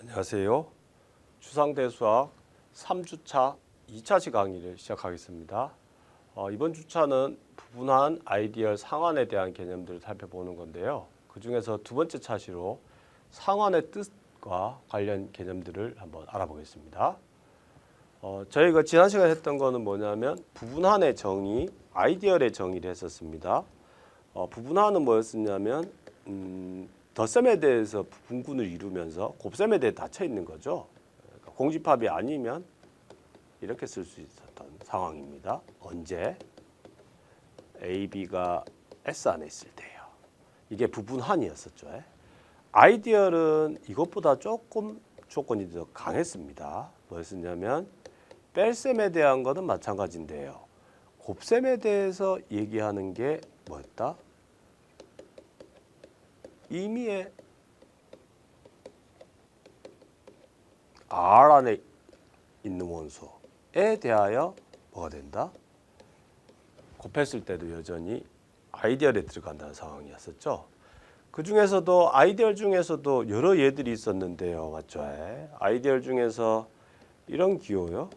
안녕하세요. 추상대수학 3주차 2차시 강의를 시작하겠습니다. 이번 주차는 부분한 아이디얼 상환에 대한 개념들을 살펴보는 건데요. 그 중에서 두 번째 차시로 상환의 뜻과 관련 개념들을 한번 알아보겠습니다. 저희가 지난 시간에 했던 거는 뭐냐면 부분한의 정의, 아이디얼의 정의를 했었습니다. 부분한은 뭐였었냐면 덧셈에 대해서 부분군을 이루면서 곱셈에 대해 닫혀 있는 거죠. 그러니까 공집합이 아니면 이렇게 쓸 수 있었던 상황입니다. 언제? A, B가 S 안에 있을 때요. 이게 부분한이었었죠. 아이디얼은 이것보다 조금 조건이 더 강했습니다. 뭐였었냐면 뺄셈에 대한 것은 마찬가지인데요. 곱셈에 대해서 얘기하는 게 뭐였다? 임의의 R 안에 있는 원소에 대하여 뭐가 된다? 곱했을 때도 여전히 아이디얼에 들어간다는 상황이었었죠. 그 중에서도 아이디얼 중에서도 여러 예들이 있었는데요. 맞죠? 아이디얼 중에서 이런 기호요.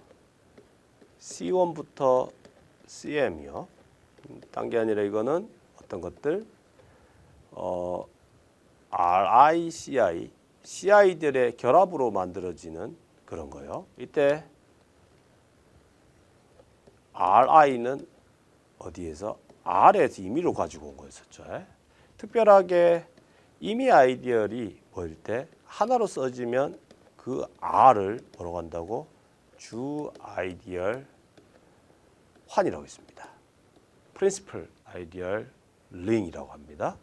C1부터 CM이요. 딴 게 아니라 이거는 어떤 것들? RI, CI, CI들의 결합으로 만들어지는 그런 거예요. 이때 RI는 어디에서? R에서 임의로 가지고 온 거였었죠. 특별하게 임의 아이디얼이 뭐일 때 하나로 써지면 그 R을 뭐라고 한다고? 주 아이디얼 환이라고 있습니다. 프린시플 아이디얼 링이라고 합니다.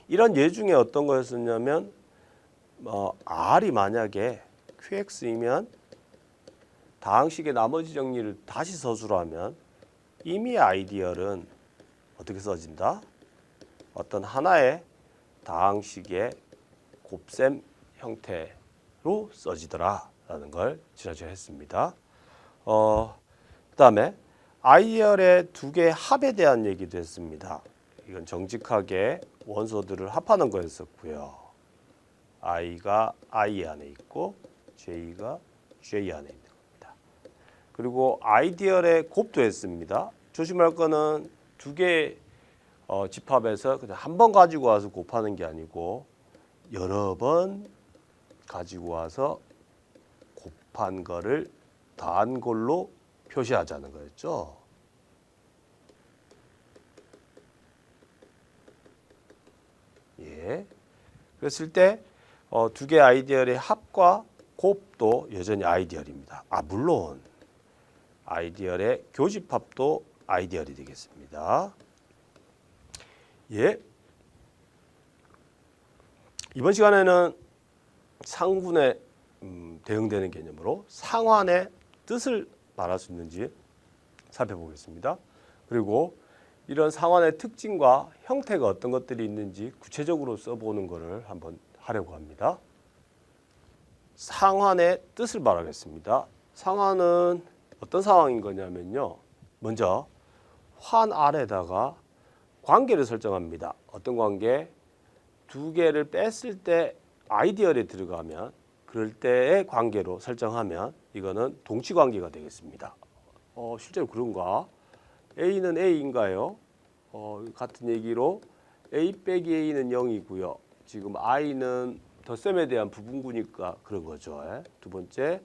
이런 예 중에 어떤 거였었냐면 R이 만약에 QX이면 다항식의 나머지 정리를 다시 서술하면 임의 아이디얼은 어떻게 써진다? 어떤 하나의 다항식의 곱셈 형태로 써지더라 라는 걸 지난주에 했습니다. 그 다음에 아이디얼의 두 개의 합에 대한 얘기도 했습니다. 이건 정직하게 원소들을 합하는 거였었고요. I가 I 안에 있고 J가 J 안에 있는 겁니다. 그리고 아이디얼의 곱도 했습니다. 조심할 거는 두 개의 집합에서 그냥 한 번 가지고 와서 곱하는 게 아니고 여러 번 가지고 와서 곱한 거를 더한 걸로 표시하자는 거였죠. 예. 그랬을 때 두 개의 아이디얼의 합과 곱도 여전히 아이디얼입니다. 물론 아이디얼의 교집합도 아이디얼이 되겠습니다. 예. 이번 시간에는 상분에 대응되는 개념으로 상환의 뜻을 말할 수 있는지 살펴보겠습니다. 그리고 이런 상환의 특징과 형태가 어떤 것들이 있는지 구체적으로 써보는 것을 한번 하려고 합니다. 상환의 뜻을 말하겠습니다. 상환은 어떤 상황인 거냐면요. 먼저 환 R에다가 관계를 설정합니다. 어떤 관계? 두 개를 뺐을 때 아이디얼에 들어가면 그럴 때의 관계로 설정하면 이거는 동치 관계가 되겠습니다. 실제로 그런가? A는 A인가요? 같은 얘기로 A 빼기 A는 0이고요. 지금 I는 덧셈에 대한 부분구니까 그런 거죠. 두 번째,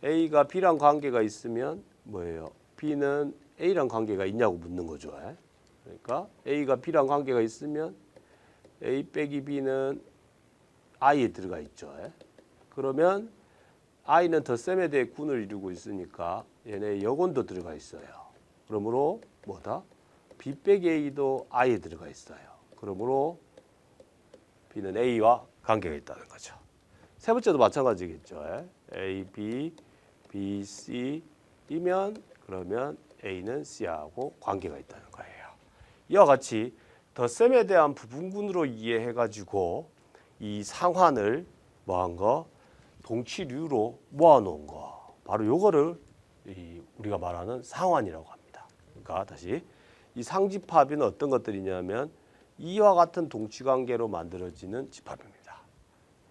A가 B랑 관계가 있으면 뭐예요? B는 A랑 관계가 있냐고 묻는 거죠. 그러니까 A가 B랑 관계가 있으면 A 빼기 B는 I에 들어가 있죠. 그러면 I는 덧셈에 대해 군을 이루고 있으니까 얘네 여건도 들어가 있어요. 그러므로 뭐다? B 빼기 A도 I에 들어가 있어요. 그러므로 B는 A와 관계가 있다는 거죠. 세 번째도 마찬가지겠죠. A, B, B, C이면 그러면 A는 C하고 관계가 있다는 거예요. 이와 같이 덧셈에 대한 부분군으로 이해해가지고 이 상환을 뭐한 거? 동치류로 모아놓은 거. 바로 요거를 우리가 말하는 상환이라고 합니다. 그러니까 다시 이 상집합은 어떤 것들이냐면 이와 같은 동치관계로 만들어지는 집합입니다.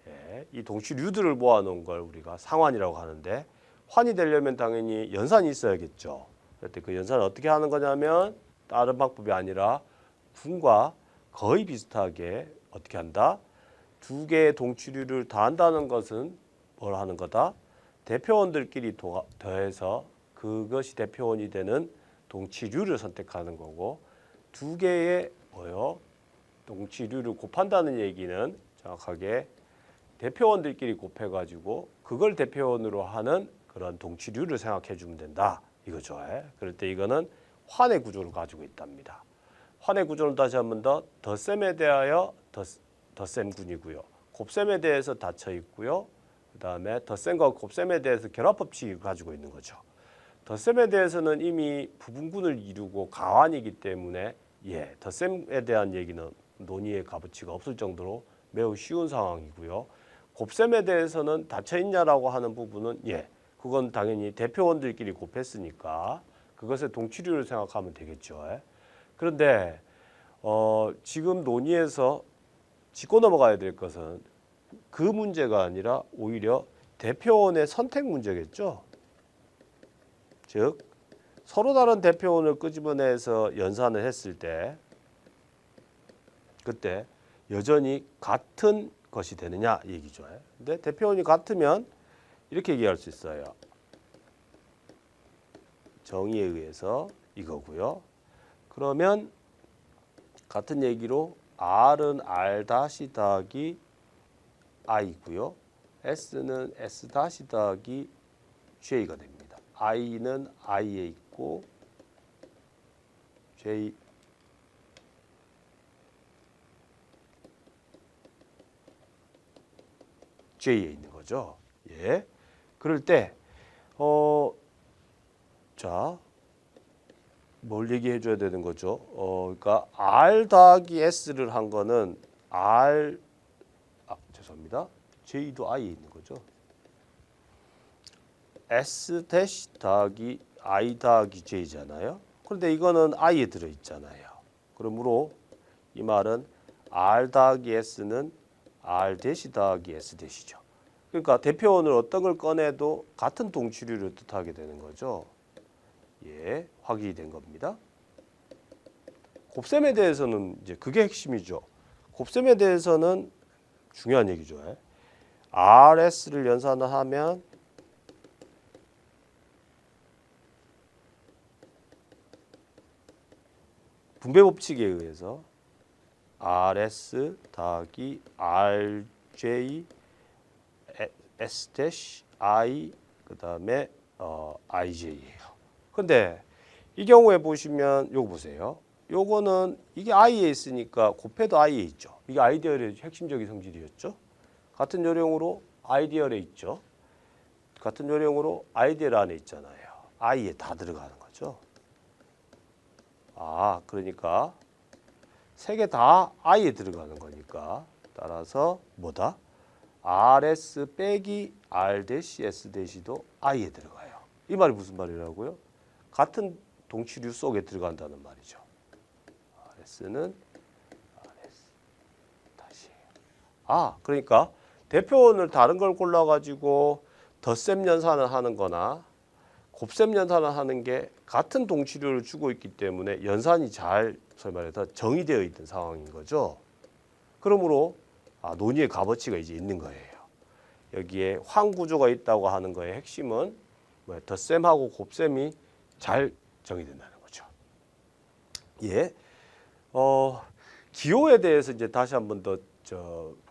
예. 예, 이 동치류들을 모아놓은 걸 우리가 상환이라고 하는데 환이 되려면 당연히 연산이 있어야겠죠. 그때 그 연산을 어떻게 하는 거냐면 다른 방법이 아니라 군과 거의 비슷하게 어떻게 한다? 두 개의 동치류를 더한다는 것은 뭘 하는 거다? 대표원들끼리 더해서 그것이 대표원이 되는 동치류를 선택하는 거고 두 개의 뭐요? 동치류를 곱한다는 얘기는 정확하게 대표원들끼리 곱해가지고 그걸 대표원으로 하는 그런 동치류를 생각해 주면 된다 이거죠. 그럴 때 이거는 환의 구조를 가지고 있답니다. 환의 구조는 다시 한번 더 덧셈에 대하여 덧셈군이고요. 곱셈에 대해서 닫혀 있고요. 그 다음에 덧셈과 곱셈에 대해서 결합법칙을 가지고 있는 거죠. 덧셈에 대해서는 이미 부분군을 이루고 가환이기 때문에 덧셈에 대한 얘기는 논의의 값어치가 없을 정도로 매우 쉬운 상황이고요. 곱셈에 대해서는 닫혀 있냐라고 하는 부분은 그건 당연히 대표원들끼리 곱했으니까 그것의 동치류를 생각하면 되겠죠. 그런데 지금 논의에서 짚고 넘어가야 될 것은 그 문제가 아니라 오히려 대표원의 선택 문제겠죠. 즉 서로 다른 대표원을 끄집어내서 연산을 했을 때 그때 여전히 같은 것이 되느냐 이 얘기죠. 근데 대표원이 같으면 이렇게 얘기할 수 있어요. 정의에 의해서 이거고요. 그러면 같은 얘기로 R은 R 다시 더하기 I고요. S는 S 다시 더하기 J가 됩니다. I는 I에 있고 J에 있는 거죠. 그럴 때 자, 뭘 얘기해 줘야 되는 거죠? 그러니까 R 더하기 S를 한 거는 죄송합니다. J도 I에 있는 거죠. S 대시 더하기 I 더하기 J잖아요. 그런데 이거는 I에 들어 있잖아요. 그러므로 이 말은 R 더하기 S는 R 대시 더하기 S 대시죠. 그러니까 대표원을 어떤 걸 꺼내도 같은 동치류를 뜻하게 되는 거죠. 확인이 된 겁니다. 곱셈에 대해서는 이제 그게 핵심이죠. 곱셈에 대해서는 중요한 얘기죠. RS를 연산을 하면 분배 법칙에 의해서 RS 더하기 RJ S I 그다음에 IJ예요. 근데 이 경우에 보시면 요거 보세요. 요거는 이게 I에 있으니까 곱해도 I에 있죠. 이게 아이디얼의 핵심적인 성질이었죠. 같은 요령으로 아이디얼에 있죠. 같은 요령으로 아이디얼 안에 있잖아요. I에 다 들어가는 거죠. 그러니까 세 개 다 I에 들어가는 거니까 따라서 뭐다? RS 빼기 R 대시 S 대시도 I에 들어가요. 이 말이 무슨 말이라고요? 같은 동치류 속에 들어간다는 말이죠. RS는 RS 다시. 그러니까 대표원을 다른 걸 골라가지고 덧셈 연산을 하는 거나 곱셈 연산을 하는 게 같은 동치류를 주고 있기 때문에 연산이 잘 소위 말해서 정의되어 있는 상황인 거죠. 그러므로 논의의 값어치가 이제 있는 거예요. 여기에 환 구조가 있다고 하는 거의 핵심은 덧셈하고 곱셈이 잘 정의된다는 거죠. 기호에 대해서 이제 다시 한번 더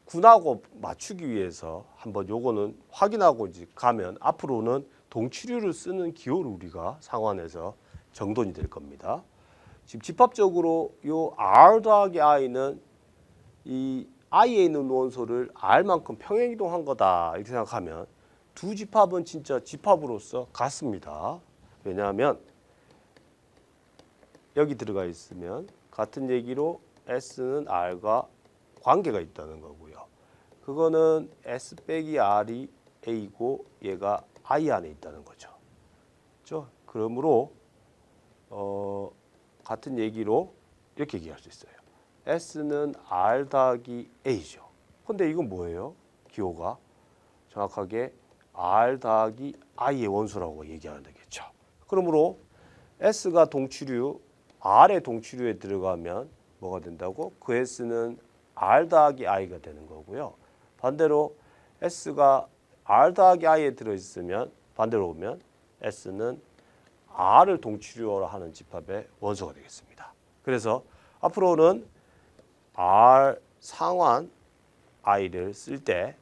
군하고 맞추기 위해서 한번 요거는 확인하고 이제 가면 앞으로는 동치류를 쓰는 기호를 우리가 상환해서 정돈이 될 겁니다. 지금 집합적으로 요 R 더하기 I는 이 I에 있는 원소를 R만큼 평행이동한 거다 이렇게 생각하면 두 집합은 진짜 집합으로서 같습니다. 왜냐하면 여기 들어가 있으면 같은 얘기로 S는 R과 관계가 있다는 거고요. 그거는 S 빼기 R이 A고 얘가 I 안에 있다는 거죠. 그렇죠? 그러므로 같은 얘기로 이렇게 얘기할 수 있어요. S는 R 더하기 A죠. 근데 이건 뭐예요? 기호가 정확하게 R 더하기 I의 원소라고 얘기하면 되겠죠. 그러므로 S가 동치류, R의 동치류에 들어가면 뭐가 된다고? 그 S는 R 더하기 I가 되는 거고요. 반대로 S가 R 더하기 I에 들어있으면 반대로 보면 S는 R을 동치류로 하는 집합의 원소가 되겠습니다. 그래서 앞으로는 R 상환 I를 쓸 때,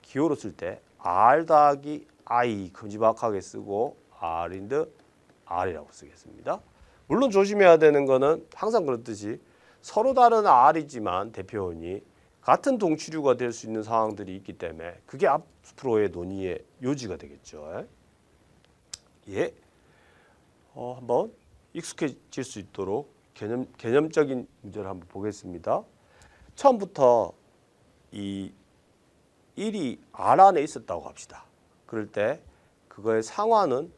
기호로 쓸 때 R 더하기 I 큼지막하게 쓰고 R 인드 R이라고 쓰겠습니다. 물론 조심해야 되는 거는 항상 그렇듯이 서로 다른 R이지만 대표원이 같은 동치류가 될 수 있는 상황들이 있기 때문에 그게 앞으로의 논의의 요지가 되겠죠. 예, 한번 익숙해질 수 있도록 개념적인 문제를 한번 보겠습니다. 처음부터 이 1이 R 안에 있었다고 합시다. 그럴 때 그거의 상환은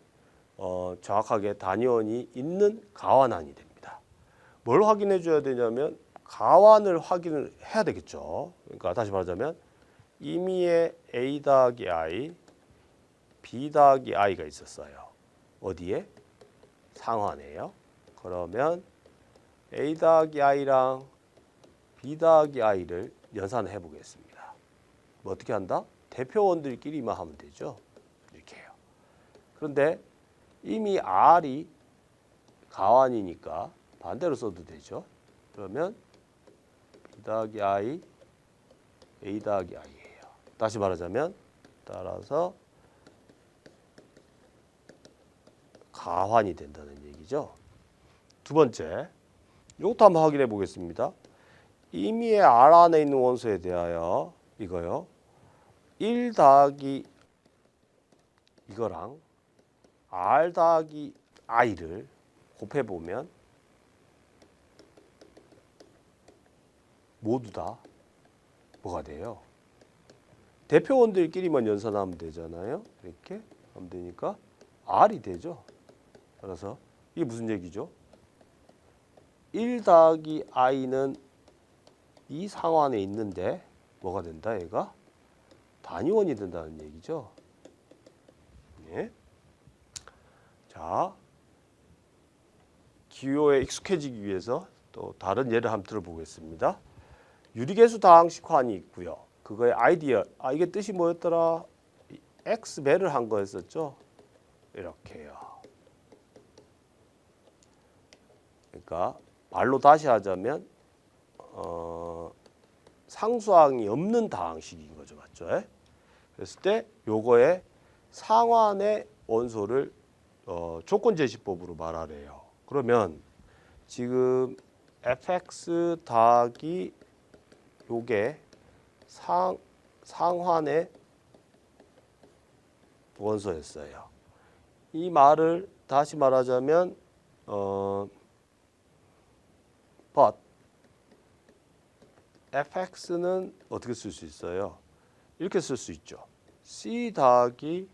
정확하게 단위원이 있는 가환안이 됩니다. 뭘 확인해 줘야 되냐면 가환을 확인을 해야 되겠죠. 그러니까 다시 말하자면 임의의 A 더하기 I, B 더하기 I가 있었어요. 어디에? 상환이에요. 그러면 A 더하기 I랑 B 더하기 I를 연산해 보겠습니다. 뭐 어떻게 한다? 대표원들끼리만 하면 되죠. 이렇게 해요. 그런데 이미 R이 가환이니까 반대로 써도 되죠. 그러면 B 더하기 I, A 더하기 I예요. 다시 말하자면 따라서 가환이 된다는 얘기죠. 두 번째, 이것도 한번 확인해 보겠습니다. 임의의 R 안에 있는 원소에 대하여 이거요. 1 더하기 이거랑 R 더하기 I를 곱해보면 모두 다 뭐가 돼요? 대표원들끼리만 연산하면 되잖아요. 이렇게 하면 되니까 R이 되죠. 따라서 이게 무슨 얘기죠? 1 더하기 I는 이 상환에 있는데 뭐가 된다? 얘가 단위원이 된다는 얘기죠. 예. 자, 기호에 익숙해지기 위해서 또 다른 예를 한번 들어보겠습니다. 유리계수 다항식환이 있고요. 그거의 아이디어, 이게 뜻이 뭐였더라? X배를 한 거였었죠. 이렇게요. 그러니까 말로 다시 하자면 상수항이 없는 다항식인 거죠. 맞죠? 그랬을 때 요거의 상환의 원소를 조건제시법으로 말하래요. 그러면 지금 fx 더하기 요게 상환의 원소였어요. 이 말을 다시 말하자면 but fx는 어떻게 쓸 수 있어요? 이렇게 쓸 수 있죠. c 더하기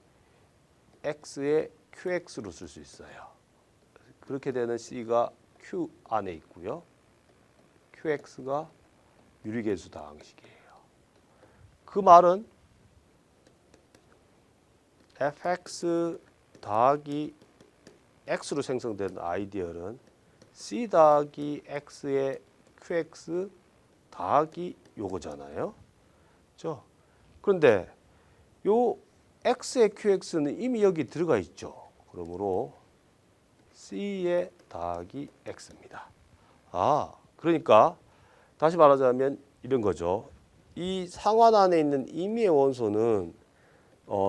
x의 qx로 쓸 수 있어요. 그렇게 되는 c가 q 안에 있고요. qx가 유리계수 다항식이에요. 그 말은 fx 더하기 x로 생성된 아이디얼은 c 더하기 x의 qx 더하기 요거잖아요. 그렇죠? 그런데 요 x의 qx는 이미 여기 들어가 있죠. 그러므로 c의 더하기 x입니다. 그러니까 다시 말하자면 이런 거죠. 이 상환 안에 있는 임의의 원소는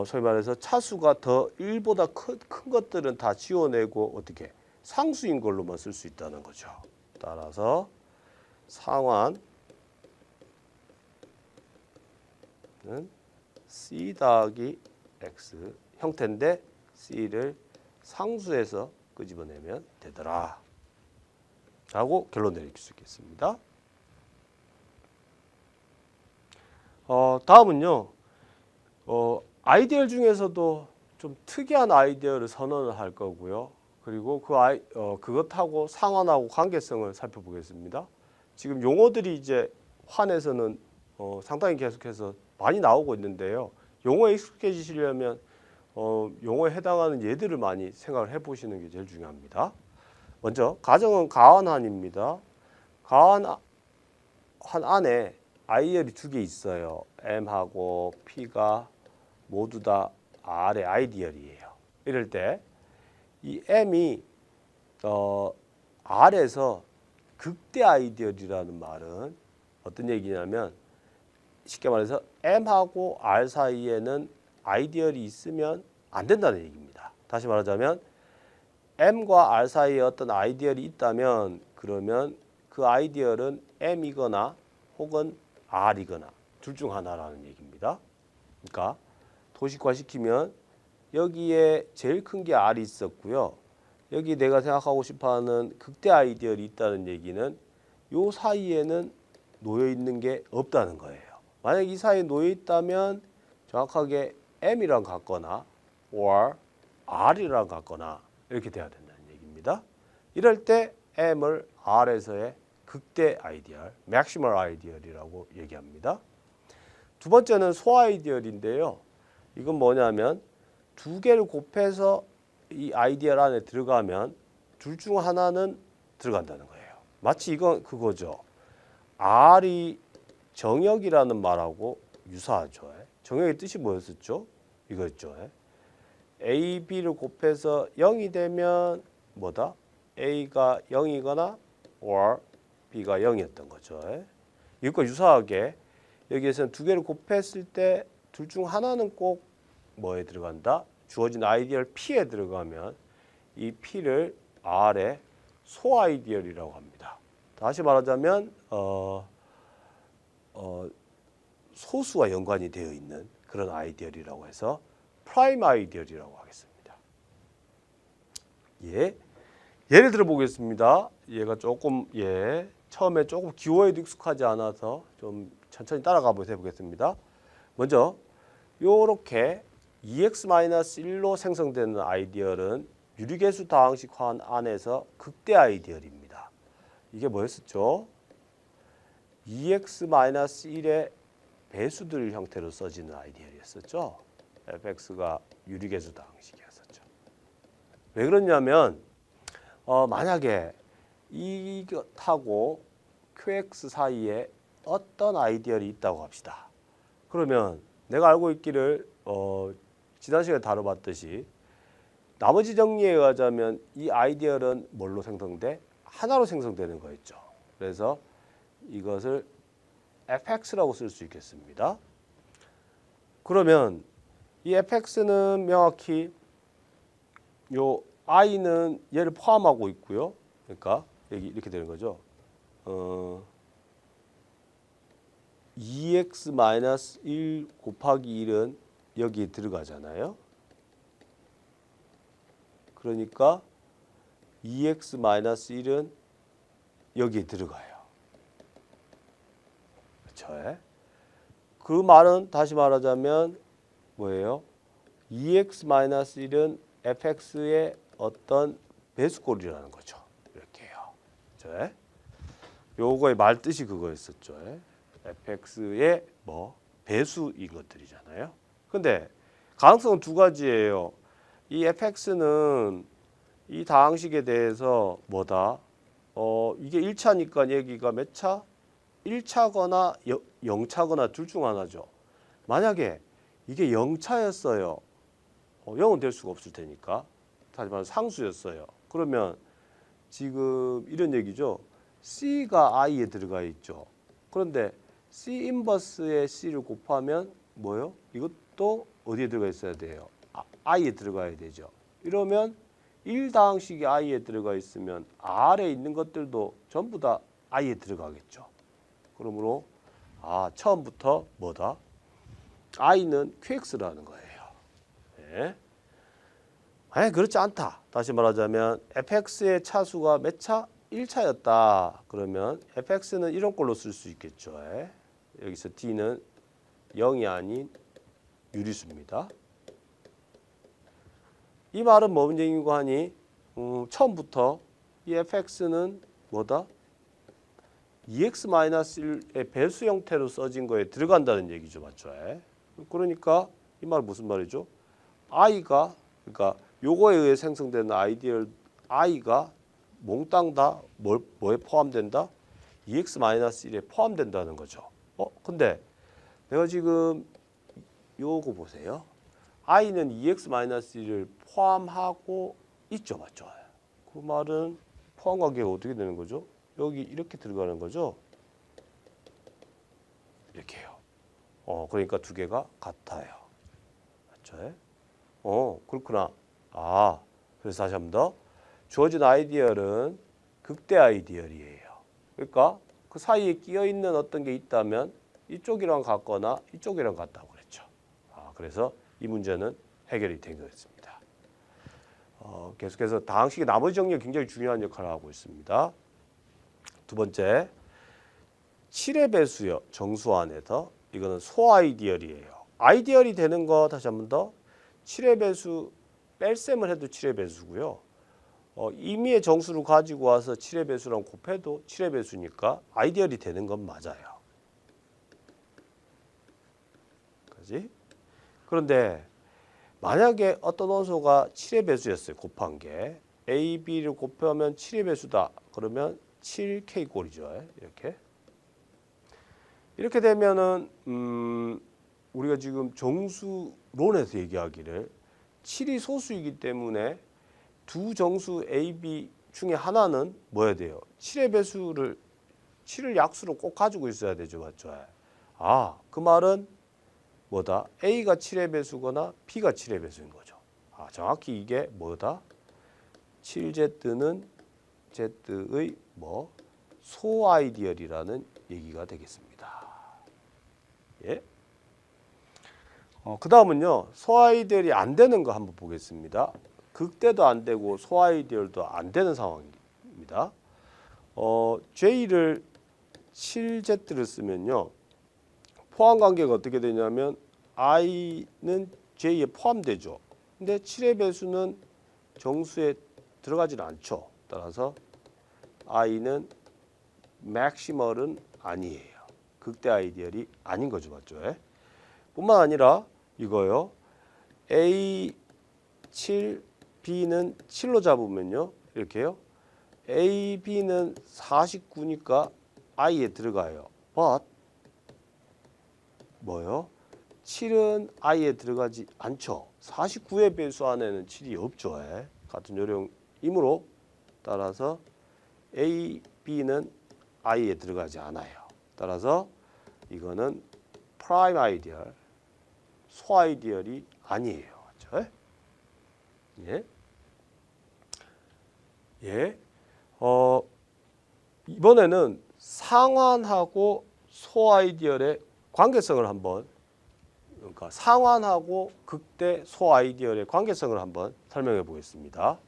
소위 말해서 차수가 더 1보다 큰 것들은 다 지워내고 어떻게 상수인 걸로만 쓸 수 있다는 거죠. 따라서 상환은 c 더하기 x 형태인데 c를 상수에서 끄집어내면 되더라 라고 결론 내릴 수 있겠습니다. 다음은요. 아이디얼 중에서도 좀 특이한 아이디어를 선언을 할 거고요. 그리고 그것하고 상환하고 관계성을 살펴보겠습니다. 지금 용어들이 이제 환에서는 상당히 계속해서 많이 나오고 있는데요. 용어에 익숙해지시려면 용어에 해당하는 예들을 많이 생각을 해보시는 게 제일 중요합니다. 먼저 가정은 가환환입니다. 가환환 안에 아이디얼이 두 개 있어요. M하고 P가 모두 다 R의 아이디얼이에요. 이럴 때 이 M이 R에서 극대 아이디얼이라는 말은 어떤 얘기냐면 쉽게 말해서 M하고 R 사이에는 아이디얼이 있으면 안 된다는 얘기입니다. 다시 말하자면 M과 R 사이에 어떤 아이디얼이 있다면 그러면 그 아이디얼은 M이거나 혹은 R이거나 둘 중 하나라는 얘기입니다. 그러니까 도식화시키면 여기에 제일 큰 게 R이 있었고요. 여기 내가 생각하고 싶어하는 극대 아이디얼이 있다는 얘기는 요 사이에는 놓여 있는 게 없다는 거예요. 만약 이 사이에 놓여 있다면 정확하게 M이랑 같거나 or R이랑 같거나 이렇게 돼야 된다는 얘기입니다. 이럴 때 M을 R에서의 극대 아이디얼, 맥시멀 아이디얼이라고 얘기합니다. 두 번째는 소아이디얼인데요. 이건 뭐냐면 두 개를 곱해서 이 아이디얼 안에 들어가면 둘 중 하나는 들어간다는 거예요. 마치 이건 그거죠. R이 정역이라는 말하고 유사하죠. 정역의 뜻이 뭐였었죠? 이거였죠. A, B를 곱해서 0이 되면 뭐다? A가 0이거나 or B가 0이었던 거죠. 이것과 유사하게 여기에서는 두 개를 곱했을 때 둘 중 하나는 꼭 뭐에 들어간다? 주어진 아이디얼 P에 들어가면 이 P를 R의 소아이디얼이라고 합니다. 다시 말하자면 소수와 연관이 되어 있는 그런 아이디얼이라고 해서 프라임 아이디얼이라고 하겠습니다. 예를 들어 보겠습니다. 얘가 조금 처음에 조금 기호에도 익숙하지 않아서 좀 천천히 따라가 보겠습니다. 먼저 요렇게 2x-1로 생성되는 아이디얼은 유리계수 다항식 화환 안에서 극대 아이디얼입니다. 이게 뭐였었죠? 2x-1의 배수들 형태로 써지는 아이디얼이었었죠. fx가 유리계수 다항식이었었죠. 왜 그러냐면 만약에 이것하고 qx 사이에 어떤 아이디얼이 있다고 합시다. 그러면 내가 알고 있기를 지난 시간에 다뤄봤듯이 나머지 정리에 의하자면 이 아이디얼은 뭘로 생성돼? 하나로 생성되는 거였죠. 그래서 이것을 fx라고 쓸 수 있겠습니다. 그러면 이 fx는 명확히 요 i는 얘를 포함하고 있고요. 그러니까 여기 이렇게 되는 거죠. 2x-1 곱하기 1은 여기에 들어가잖아요. 그러니까 2x-1은 여기에 들어가요. 그렇죠? 그 말은 다시 말하자면 뭐예요? 2x-1은 fx의 어떤 배수꼴이라는 거죠. 이렇게요. 그렇죠? 요거의 말 뜻이 그거였었죠. fx의 배수인 것들이잖아요. 근데 가능성은 두 가지예요. 이 fx는 이 다항식에 대해서 뭐다? 이게 1차니까 여기가 몇 차? 1차거나 0차거나 둘 중 하나죠. 만약에 이게 0차였어요. 0은 될 수가 없을 테니까. 하지만 상수였어요. 그러면 지금 이런 얘기죠. C가 I에 들어가 있죠. 그런데 C 인버스에 C를 곱하면 뭐요? 이것도 어디에 들어가 있어야 돼요? I에 들어가야 되죠. 이러면 1다항식이 I에 들어가 있으면 R에 있는 것들도 전부 다 I에 들어가겠죠. 그러므로 처음부터 뭐다? I는 QX라는 거예요. 네. 만약 그렇지 않다. 다시 말하자면 fx의 차수가 몇 차? 1차였다. 그러면 fx는 이런 꼴로 쓸 수 있겠죠. 여기서 d는 0이 아닌 유리수입니다. 이 말은 뭔 얘기고 하니 처음부터 이 fx는 뭐다? 2x-1의 배수 형태로 써진 거에 들어간다는 얘기죠. 맞죠? 그러니까 이 말 무슨 말이죠? i가 그러니까 요거에 의해 생성되는 아이디얼 i가 몽땅 다 뭐에 포함된다? 2x-1에 포함된다는 거죠. 근데 내가 지금 요거 보세요. i는 2x-1을 포함하고 있죠. 맞죠? 그 말은 포함 관계가 어떻게 되는 거죠? 여기 이렇게 들어가는 거죠. 이렇게요. 그러니까 두 개가 같아요. 맞죠? 그렇구나. 그래서 다시 한 번 더. 주어진 아이디얼은 극대 아이디얼이에요. 그러니까 그 사이에 끼어 있는 어떤 게 있다면 이쪽이랑 같거나 이쪽이랑 같다고 그랬죠. 그래서 이 문제는 해결이 된 거였습니다. 계속해서 다항식의 나머지 정리가 굉장히 중요한 역할을 하고 있습니다. 두 번째, 7의 배수요. 정수 안에서 이거는 소아이디얼이에요. 아이디얼이 되는 거 다시 한 번 더. 7의 배수 뺄셈을 해도 7의 배수고요. 임의의 정수를 가지고 와서 7의 배수랑 곱해도 7의 배수니까 아이디얼이 되는 건 맞아요. 그지? 그런데 만약에 어떤 원소가 7의 배수였어요. 곱한 게. A, B를 곱하면 7의 배수다. 그러면 7K 꼴이죠. 이렇게 되면은 우리가 지금 정수론에서 얘기하기를 7이 소수이기 때문에 두 정수 A, B 중에 하나는 뭐야 돼요? 7의 배수를 7을 약수로 꼭 가지고 있어야 되죠. 맞죠? 그 말은 뭐다? A가 7의 배수거나 B가 7의 배수인 거죠. 정확히 이게 뭐다? 7Z는 Z의 소아이디얼이라는 얘기가 되겠습니다. 예. 그 다음은요. 소아이디얼이 안 되는 거 한번 보겠습니다. 극대도 안 되고 소아이디얼도 안 되는 상황입니다. J를 7Z를 쓰면요. 포함 관계가 어떻게 되냐면 I는 J에 포함되죠. 근데 7의 배수는 정수에 들어가지는 않죠. 따라서 I는 맥시멀은 아니에요. 극대 아이디얼이 아닌 거죠. 맞죠? 뿐만 아니라 이거요. A 7, B는 7로 잡으면요. 이렇게요. A, B는 49니까 I에 들어가요. But 뭐요? 7은 I에 들어가지 않죠. 49의 배수 안에는 7이 없죠. 같은 요령이므로 따라서 A, B는 I에 들어가지 않아요. 따라서 이거는 프라임 아이디얼, 소아이디얼이 아니에요. 맞죠? 예. 이번에는 상환하고 소아이디얼의 관계성을 한번 그러니까 상환하고 극대 소아이디얼의 관계성을 한번 설명해 보겠습니다.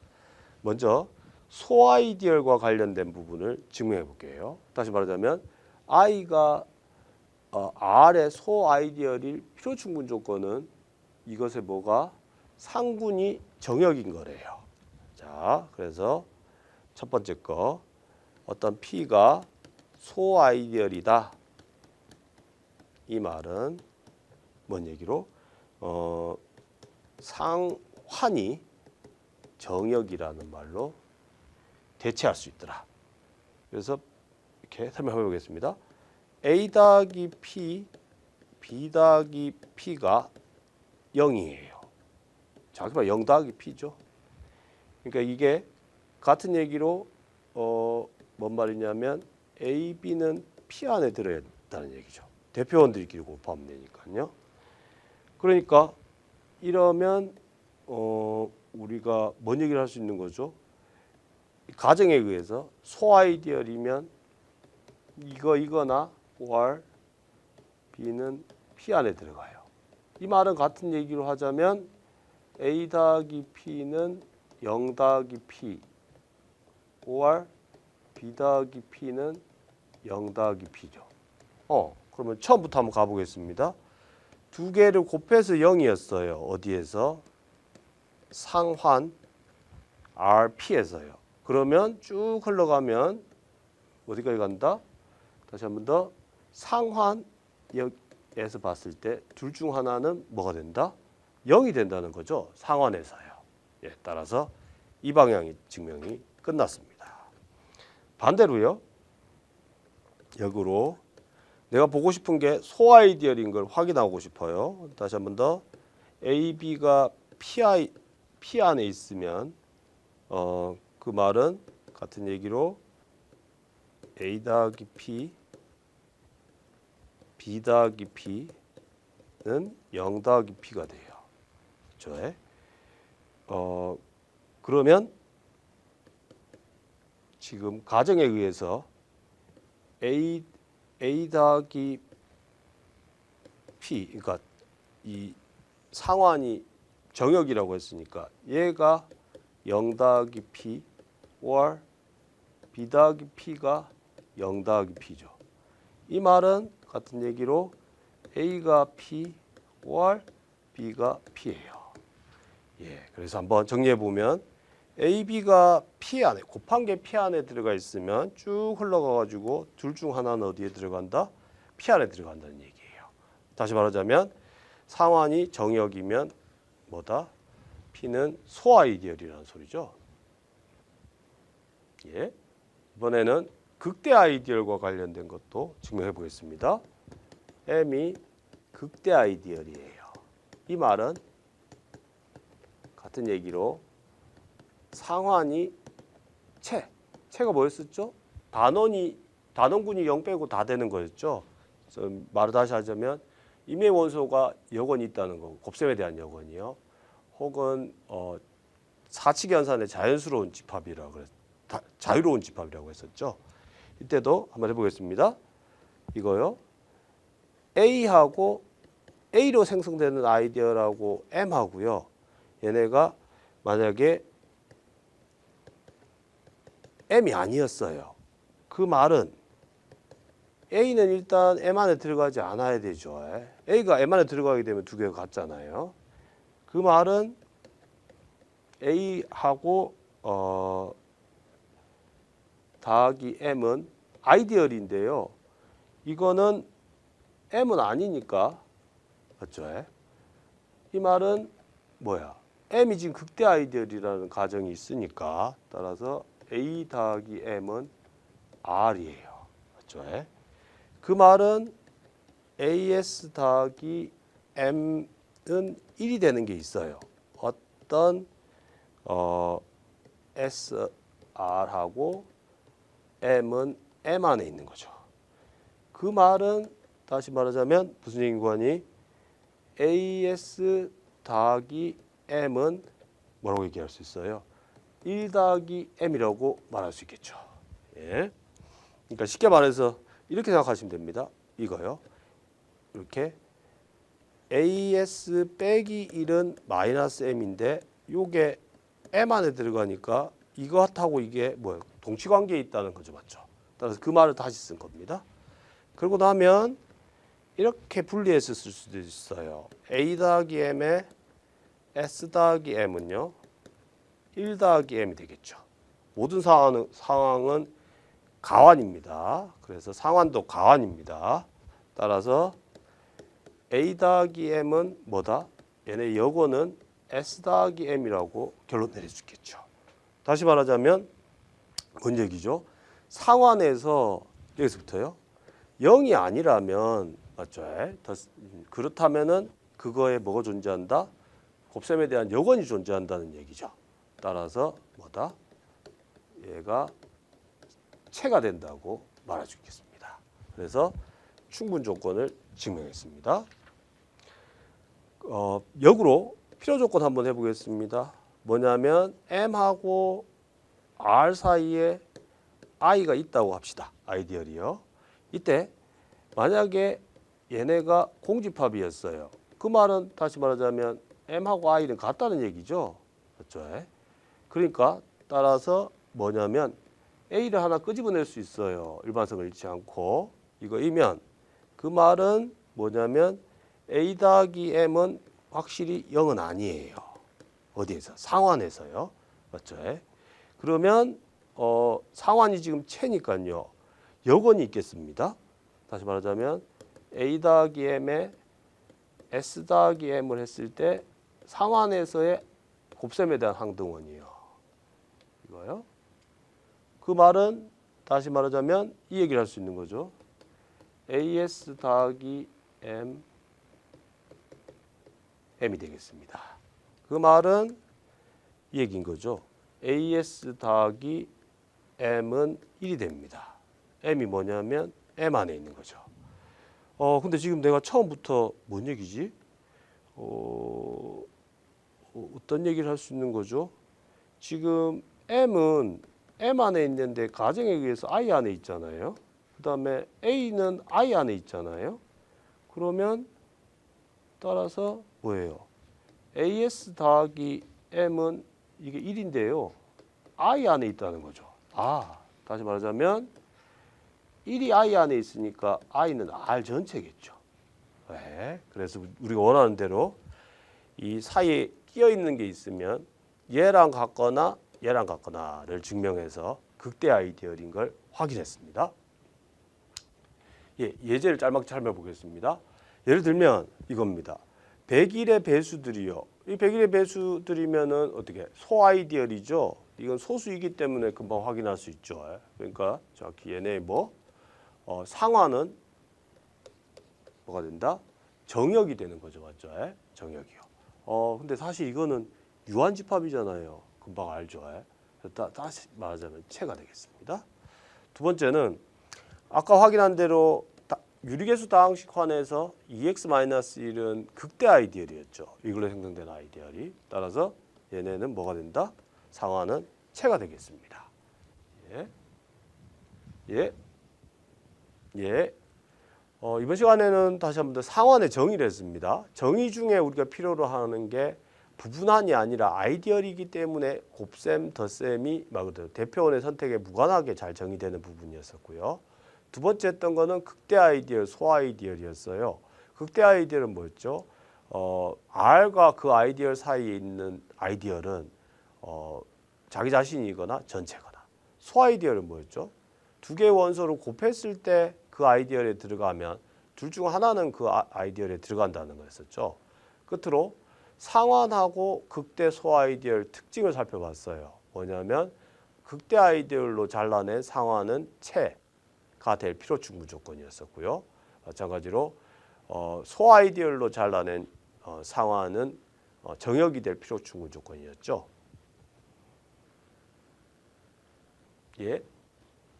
먼저 소아이디얼과 관련된 부분을 증명해 볼게요. 다시 말하자면 I가 R의 소아이디얼일 필요 충분 조건은 이것의 뭐가 상분이 정역인 거래요. 자, 그래서 첫 번째 거 어떤 P가 소아이디얼이다. 이 말은 뭔 얘기로 상환이 정역이라는 말로 대체할 수 있더라. 그래서 이렇게 설명해 보겠습니다. A 더하기 P, B 더하기 P가 0이에요. 자, 그러면 0 더하기 P죠. 그러니까 이게 같은 얘기로 뭔 말이냐면 A, B는 P 안에 들어야 된다는 얘기죠. 대표원들끼리 곱하면 되니까요. 그러니까 이러면 우리가 뭔 얘기를 할 수 있는 거죠? 가정에 의해서 소아이디얼이면 이거나 or B는 P 안에 들어가요. 이 말은 같은 얘기로 하자면 A 더하기 P는 0 더하기 P or B 더하기 P는 0 더하기 P죠. 그러면 처음부터 한번 가보겠습니다. 두 개를 곱해서 0이었어요. 어디에서? 상환 RP에서요. 그러면 쭉 흘러가면 어디까지 간다? 다시 한 번 더. 상환역에서 봤을 때 둘 중 하나는 뭐가 된다? 0이 된다는 거죠. 상환에서요. 예, 따라서 이 방향이 증명이 끝났습니다. 반대로요. 역으로 내가 보고 싶은 게 소아이디얼인 걸 확인하고 싶어요. 다시 한 번 더. A, B가 P 안에 있으면 그 말은 같은 얘기로 A 더하기 P, B 더하기 P는 0 더하기 P가 돼요. 그렇죠? 그러면 지금 가정에 의해서 A 더하기 P, 그러니까 이 상환이 정역이라고 했으니까 얘가 0 더하기 P or B 더하기 P가 0 더하기 P죠. 이 말은 같은 얘기로 A가 P or B가 P예요. 예, 그래서 한번 정리해 보면 A, B가 P 안에 곱한 게 P 안에 들어가 있으면 쭉 흘러가 가지고 둘 중 하나는 어디에 들어간다? P 안에 들어간다는 얘기예요. 다시 말하자면 상환이 정역이면 뭐다? P는 소아이디얼이라는 소리죠. 예. 이번에는 극대 아이디얼과 관련된 것도 증명해 보겠습니다. M이 극대 아이디얼이에요. 이 말은 같은 얘기로 상환이 채가 뭐였었죠? 단원군이 0 빼고 다 되는 거였죠. 말을 다시 하자면 임의 원소가 여건이 있다는 거, 곱셈에 대한 여건이요. 혹은 사칙 연산의 자연스러운 집합이라고 그랬, 자유로운 집합이라고 했었죠. 이때도 한번 해보겠습니다. 이거요. A하고 A로 생성되는 아이디어라고 M하고요. 얘네가 만약에 M이 아니었어요. 그 말은 A는 일단 M 안에 들어가지 않아야 되죠. A가 M 안에 들어가게 되면 두 개가 같잖아요. 그 말은 A하고 더하기 M은 아이디얼인데요. 이거는 M은 아니니까 맞죠? 이 말은 뭐야? M이 지금 극대 아이디얼이라는 가정이 있으니까 따라서 A 더하기 M은 R이에요. 맞죠? 그 말은 AS 더하기 M은 1이 되는 게 있어요. 어떤 SR하고 M은 M 안에 있는 거죠. 그 말은 다시 말하자면 무슨 얘기인지 AS 더하기 M은 뭐라고 얘기할 수 있어요? 1 더하기 M이라고 말할 수 있겠죠. 예. 그러니까 쉽게 말해서 이렇게 생각하시면 됩니다. 이거요. 이렇게 AS 빼기 1은 마이너스 M인데 요게 M 안에 들어가니까 이것하고 이게 뭐예요? 동치관계에 있다는 거죠. 맞죠? 따라서 그 말을 다시 쓴 겁니다. 그러고 나면 이렇게 분리해서 쓸 수도 있어요. A 더하기 M에 S 더하기 M은요. 1 더하기 M이 되겠죠. 모든 상황은 가환입니다. 그래서 상환도 가환입니다. 따라서 A 더하기 M은 뭐다? 얘네 여고는 S 더하기 M이라고 결론 내릴 수 있겠죠. 다시 말하자면 뭔 얘기죠? 상환에서 여기서부터요. 0이 아니라면 맞죠? 그렇다면은 그거에 뭐가 존재한다? 곱셈에 대한 여건이 존재한다는 얘기죠. 따라서 뭐다? 얘가 채가 된다고 말할 수 있겠습니다. 그래서 충분 조건을 증명했습니다. 역으로 필요 조건 한번 해보겠습니다. 뭐냐면 M하고 R 사이에 I가 있다고 합시다. 아이디얼이요. 이때 만약에 얘네가 공집합이었어요. 그 말은 다시 말하자면 M하고 I는 같다는 얘기죠. 그렇죠? 그러니까 따라서 뭐냐면 A를 하나 끄집어낼 수 있어요. 일반성을 잃지 않고. 이거이면 그 말은 뭐냐면 A 더하기 M은 확실히 0은 아니에요. 어디에서? 상환에서요. 맞죠? 그러면 상환이 지금 채니까요. 여건이 있겠습니다. 다시 말하자면 A 더하기 M에 S 더하기 M을 했을 때 상환에서의 곱셈에 대한 항등원이에요. 이거요. 그 말은 다시 말하자면 이 얘기를 할 수 있는 거죠. AS 더하기 M, M이 되겠습니다. 그 말은 이 얘기인 거죠. AS 더하기 M은 1이 됩니다. M이 뭐냐면 M 안에 있는 거죠. 근데 지금 내가 처음부터 뭔 얘기지? 어떤 얘기를 할 수 있는 거죠? 지금 M은 M 안에 있는데 가정에 의해서 I 안에 있잖아요. 그 다음에 A는 I 안에 있잖아요. 그러면 따라서 뭐예요? AS 더하기 M은 이게 1인데요. I 안에 있다는 거죠. 다시 말하자면 1이 I 안에 있으니까 I는 R 전체겠죠. 네, 그래서 우리가 원하는 대로 이 사이에 끼어 있는 게 있으면 얘랑 같거나 얘랑 같거나를 증명해서 극대 아이디얼인 걸 확인했습니다. 예제를 짤막히 설명해보겠습니다. 예를 들면 이겁니다. 101의 배수들이요. 이 101의 배수들이면은 어떻게 소아이디얼이죠. 이건 소수이기 때문에 금방 확인할 수 있죠. 그러니까 정확히 얘네 상환은 뭐가 된다? 정역이 되는 거죠, 맞죠? 정역이요. 근데 사실 이거는 유한집합이잖아요. 금방 알죠. 다시 말하자면 체가 되겠습니다. 두 번째는 아까 확인한 대로 유리계수 다항식환에서 2x-1은 극대 아이디얼이었죠. 이걸로 생성된 아이디얼이. 따라서 얘네는 뭐가 된다? 상환은 체가 되겠습니다. 이번 시간에는 다시 한번 더 상환의 정의를 했습니다. 정의 중에 우리가 필요로 하는 게 부분한이 아니라 아이디얼이기 때문에 곱셈, 덧셈이 말 그대로 대표원의 선택에 무관하게 잘 정의되는 부분이었었고요. 두 번째 했던 거는 극대 아이디얼, 소아이디얼이었어요. 극대 아이디얼은 뭐였죠? R과 그 아이디얼 사이에 있는 아이디얼은 자기 자신이거나 전체거나. 소아이디얼은 뭐였죠? 두 개의 원소를 곱했을 때 그 아이디얼에 들어가면 둘 중 하나는 그 아이디얼에 들어간다는 거였었죠. 끝으로 상환하고 극대 소아이디얼 특징을 살펴봤어요. 뭐냐면 극대 아이디얼로 잘라낸 상환은 체가 될 필요축 무조건이었었고요. 마찬가지로 소아이디얼로 잘라낸 상환은 정역이 될 필요축 무조건이었죠.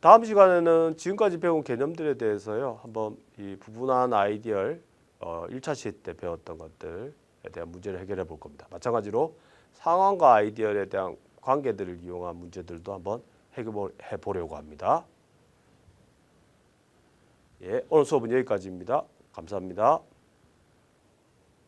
다음 시간에는 지금까지 배운 개념들에 대해서요. 한번 이 부분한 아이디얼 1차 시험 때 배웠던 것들에 대한 문제를 해결해 볼 겁니다. 마찬가지로 상환과 아이디얼에 대한 관계들을 이용한 문제들도 한번 해결해 보려고 합니다. 오늘 수업은 여기까지입니다. 감사합니다.